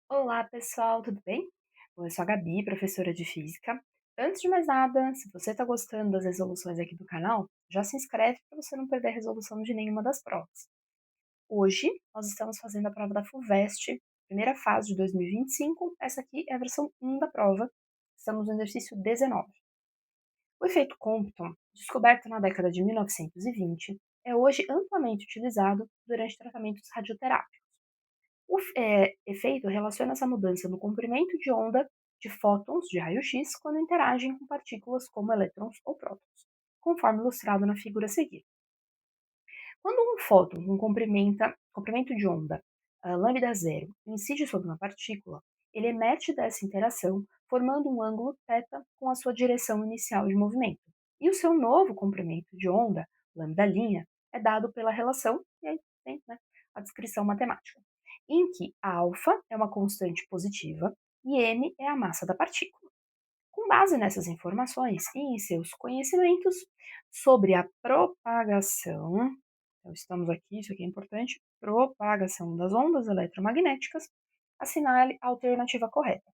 Olá, pessoal, tudo bem? Bom, eu sou a Gabi, professora de Física. Antes de mais nada, se você está gostando das resoluções aqui do canal, já se inscreve para você não perder a resolução de nenhuma das provas. Hoje, nós estamos fazendo a prova da FUVEST, primeira fase de 2025. Essa aqui é a versão 1 da prova. Estamos no exercício 19. O efeito Compton, descoberto na década de 1920, é hoje amplamente utilizado durante tratamentos radioterápicos. O efeito relaciona essa mudança no comprimento de onda de fótons de raio-x quando interagem com partículas como elétrons ou prótons, conforme ilustrado na figura a seguir. Quando um fóton com comprimento de onda lambda zero incide sobre uma partícula, ele emerge dessa interação, formando um ângulo θ com a sua direção inicial de movimento. E o seu novo comprimento de onda, lambda', é dado pela relação, e aí tem, né, a descrição matemática, em que alfa é uma constante positiva e m é a massa da partícula. Com base nessas informações e em seus conhecimentos sobre a propagação, então estamos aqui, isso aqui é importante, propagação das ondas eletromagnéticas, assinale a alternativa correta.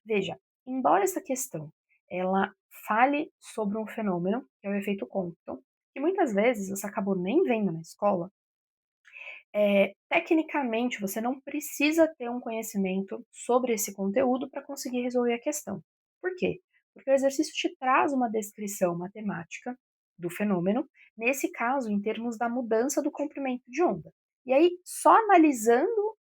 Veja, embora essa questão ela fale sobre um fenômeno, que é o efeito Compton, que muitas vezes você acabou nem vendo na escola, tecnicamente você não precisa ter um conhecimento sobre esse conteúdo para conseguir resolver a questão. Por quê? Porque o exercício te traz uma descrição matemática do fenômeno, nesse caso, em termos da mudança do comprimento de onda. E aí, só analisando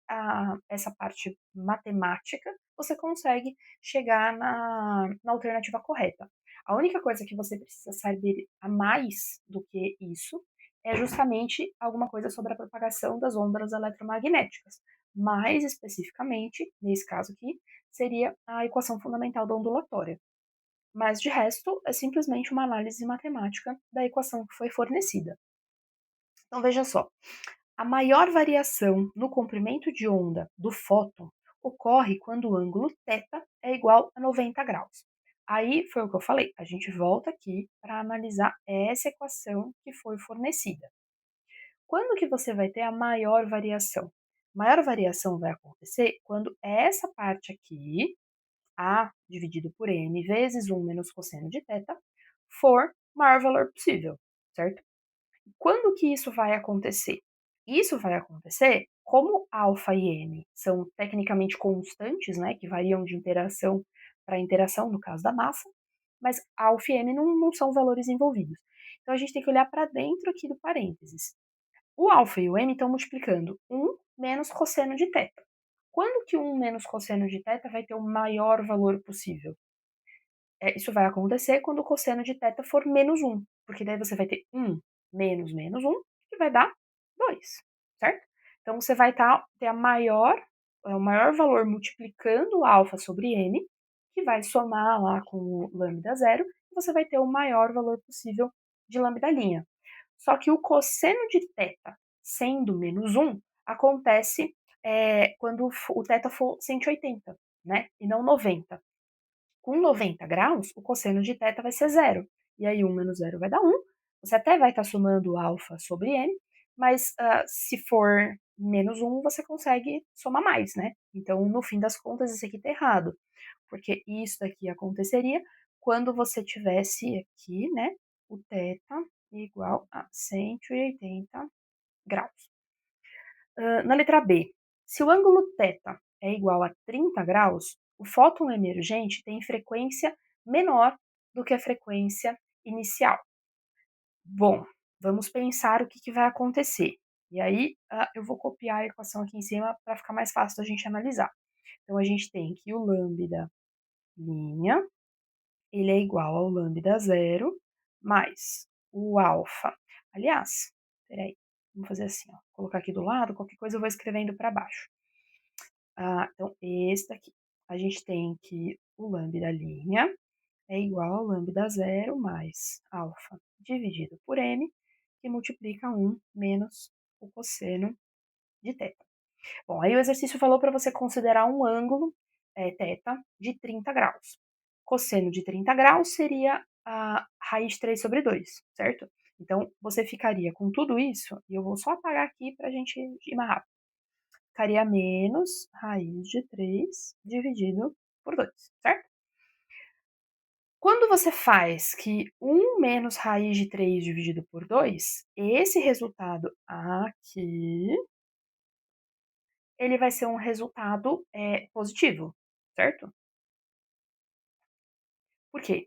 essa parte matemática, você consegue chegar na alternativa correta. A única coisa que você precisa saber a mais do que isso é justamente alguma coisa sobre a propagação das ondas eletromagnéticas. Mais especificamente, nesse caso aqui, seria a equação fundamental da ondulatória. Mas de resto, é simplesmente uma análise matemática da equação que foi fornecida. Então veja só, a maior variação no comprimento de onda do fóton ocorre quando o ângulo θ é igual a 90 graus. Aí foi o que eu falei, a gente volta aqui para analisar essa equação que foi fornecida. Quando que você vai ter a maior variação? Maior variação vai acontecer quando essa parte aqui, A dividido por M vezes 1 menos cosseno de θ, for o maior valor possível, certo? Quando que isso vai acontecer? Isso vai acontecer como alfa e m são tecnicamente constantes, né, que variam de interação para interação, no caso da massa, mas alfa e m não são valores envolvidos. Então a gente tem que olhar para dentro aqui do parênteses. O alfa e o m estão multiplicando 1 menos cosseno de θ. Quando que 1 menos cosseno de θ vai ter o maior valor possível? Isso vai acontecer quando o cosseno de θ for menos 1, porque daí você vai ter 1 menos menos 1, que vai dar 2, certo? Então você vai ter o maior valor multiplicando alfa sobre m, que vai somar lá com o lambda zero, e você vai ter o maior valor possível de lambda'. Só que o cosseno de θ sendo menos 1 acontece quando o θ for 180, né? E não 90. Com 90 graus, o cosseno de θ vai ser zero. E aí 1 menos zero vai dar 1. Você até vai estar somando alfa sobre m, mas se for menos 1, você consegue somar mais, né? Então, no fim das contas, isso aqui está errado. Porque isso daqui aconteceria quando você tivesse aqui, né, o θ igual a 180 graus. Na letra B, se o ângulo θ é igual a 30 graus, o fóton emergente tem frequência menor do que a frequência inicial. Bom, vamos pensar o que vai acontecer. E aí, eu vou copiar a equação aqui em cima para ficar mais fácil da gente analisar. Então, a gente tem que o lambda linha, ele é igual ao lambda zero mais o alfa. Aliás, peraí, vamos fazer assim, ó, vou colocar aqui do lado, qualquer coisa eu vou escrevendo para baixo. Então, esse daqui. A gente tem que o lambda' é igual ao lambda zero mais alfa dividido por m, que multiplica 1 menos o cosseno de θ. Bom, aí o exercício falou para você considerar um ângulo θ de 30 graus. Cosseno de 30 graus seria a raiz de 3 sobre 2, certo? Então, você ficaria com tudo isso, e eu vou só apagar aqui para a gente ir mais rápido. ficaria menos raiz de 3 dividido por 2, certo? Quando você faz que 1 menos raiz de 3 dividido por 2, esse resultado aqui, ele vai ser um resultado, positivo, certo? Por quê?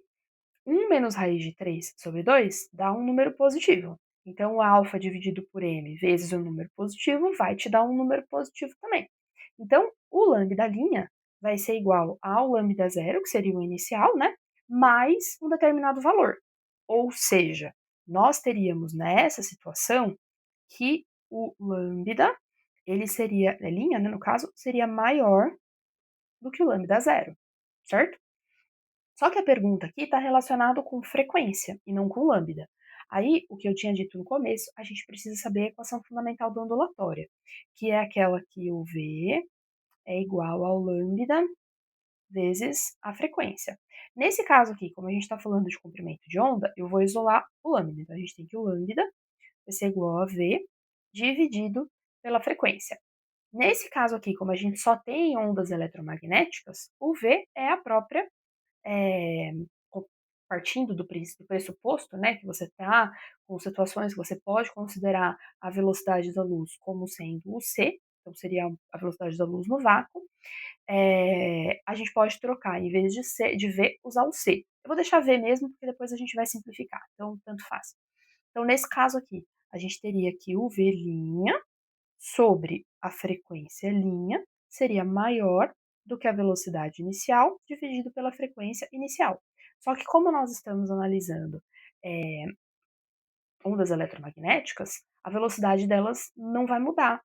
1 menos raiz de 3 sobre 2 dá um número positivo. Então, o alfa dividido por m vezes o número positivo vai te dar um número positivo também. Então, o lambda linha vai ser igual ao lambda zero, que seria o inicial, né? Mais um determinado valor. Ou seja, nós teríamos nessa situação que o lambda, ele seria, a linha, né, no caso, seria maior do que o lambda zero, certo? Só que a pergunta aqui está relacionada com frequência e não com lambda. Aí, o que eu tinha dito no começo, a gente precisa saber a equação fundamental da ondulatória, que é aquela que o V é igual ao lambda vezes a frequência. Nesse caso aqui, como a gente está falando de comprimento de onda, eu vou isolar o lambda. Então, a gente tem que o lambda vai ser igual a V dividido pela frequência. Nesse caso aqui, como a gente só tem ondas eletromagnéticas, o V é a própria eh, partindo do pressuposto, né, que você está com situações que você pode considerar a velocidade da luz como sendo o c, então seria a velocidade da luz no vácuo, a gente pode trocar, em vez de c, de v, usar o c. Eu vou deixar v mesmo, porque depois a gente vai simplificar, então tanto faz. Então, nesse caso aqui, a gente teria que o v' sobre a frequência linha seria maior do que a velocidade inicial dividido pela frequência inicial. Só que como nós estamos analisando ondas eletromagnéticas, a velocidade delas não vai mudar,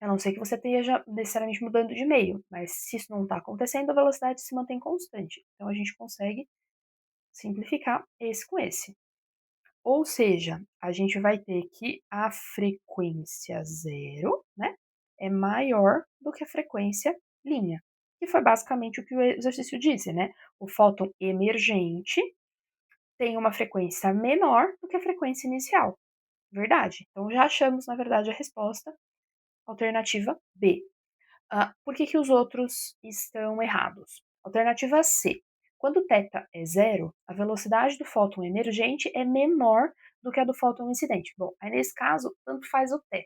a não ser que você esteja necessariamente mudando de meio, mas se isso não está acontecendo, a velocidade se mantém constante. Então a gente consegue simplificar esse com esse. Ou seja, a gente vai ter que a frequência zero, né, é maior do que a frequência linha, que foi basicamente o que o exercício disse, né? O fóton emergente tem uma frequência menor do que a frequência inicial. Verdade. Então já achamos, na verdade, a resposta, alternativa B. Por que os outros estão errados? Alternativa C. Quando θ é zero, a velocidade do fóton emergente é menor do que a do fóton incidente. Bom, aí nesse caso, tanto faz o θ.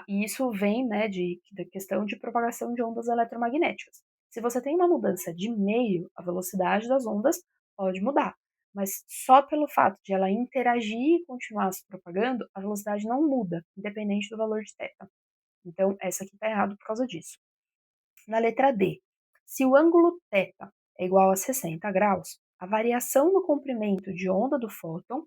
E isso vem, né, da questão de propagação de ondas eletromagnéticas. Se você tem uma mudança de meio, a velocidade das ondas pode mudar. Mas só pelo fato de ela interagir e continuar se propagando, a velocidade não muda, independente do valor de θ. Então, essa aqui está errado por causa disso. Na letra D, se o ângulo θ é igual a 60 graus, a variação no comprimento de onda do fóton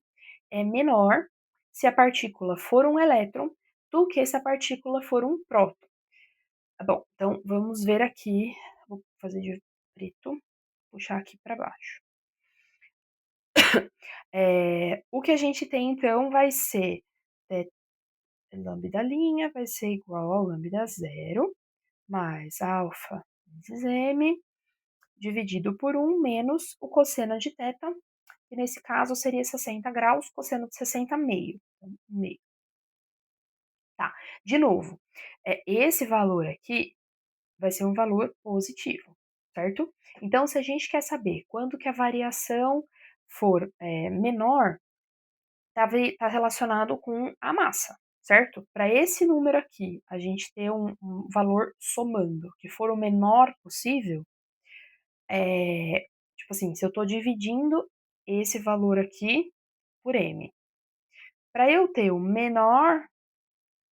é menor se a partícula for um elétron do que se a partícula for um próton. Bom, então vamos ver aqui, vou fazer de preto, puxar aqui para baixo. O que a gente tem então vai ser lambda linha vai ser igual ao lambda zero mais alfa vezes m dividido por 1 menos o cosseno de θ, que nesse caso seria 60 graus, cosseno de 60 meio. Então, meio. Tá, de novo, esse valor aqui vai ser um valor positivo, certo? Então, se a gente quer saber quando que a variação for menor, tá relacionado com a massa, certo? Para esse número aqui, a gente ter um valor somando que for o menor possível, tipo assim, se eu estou dividindo esse valor aqui por m, para eu ter o menor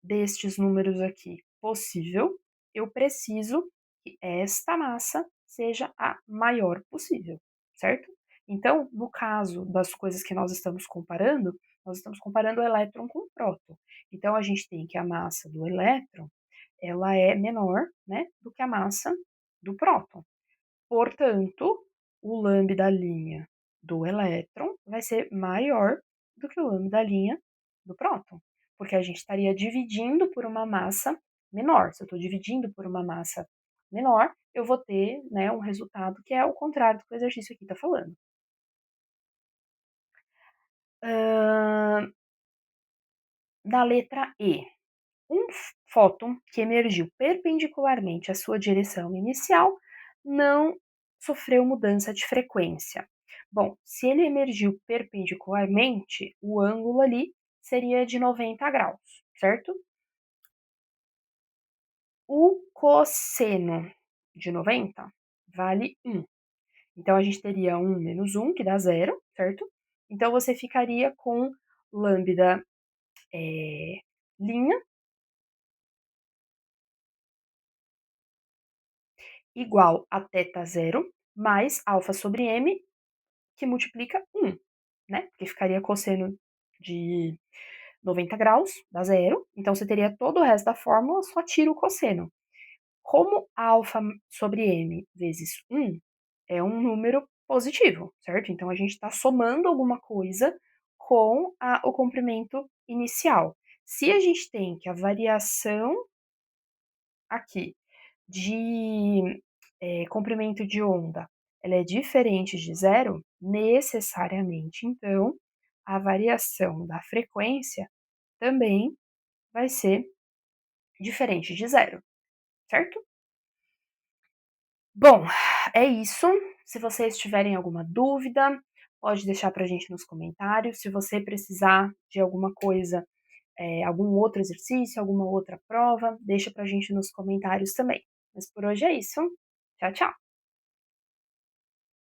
destes números aqui possível, eu preciso que esta massa seja a maior possível, certo? Então, no caso das coisas que nós estamos comparando o elétron com o próton. Então, a gente tem que a massa do elétron, ela é menor, né, do que a massa do próton. Portanto, o lambda linha do elétron vai ser maior do que o lambda linha do próton, porque a gente estaria dividindo por uma massa menor. Se eu estou dividindo por uma massa menor, eu vou ter, né, um resultado que é o contrário do que o exercício aqui está falando. Da letra E. Um fóton que emergiu perpendicularmente à sua direção inicial não sofreu mudança de frequência. Bom, se ele emergiu perpendicularmente, o ângulo ali seria de 90 graus, certo? O cosseno de 90 vale 1. Então a gente teria 1 menos 1, que dá zero, certo? Então você ficaria com lambda linha igual a θ zero mais alfa sobre m, que multiplica 1, né? Porque ficaria cosseno de 90 graus, dá zero. Então você teria todo o resto da fórmula, só tira o cosseno. Como alfa sobre m vezes 1 é um número positivo, certo? Então a gente está somando alguma coisa com o comprimento inicial. Se a gente tem que a variação aqui de comprimento de onda ela é diferente de zero, necessariamente, então, a variação da frequência também vai ser diferente de zero, certo? Bom, é isso. Se vocês tiverem alguma dúvida, pode deixar para a gente nos comentários. Se você precisar de alguma coisa, algum outro exercício, alguma outra prova, deixa para a gente nos comentários também. Mas por hoje é isso. Tchau, tchau.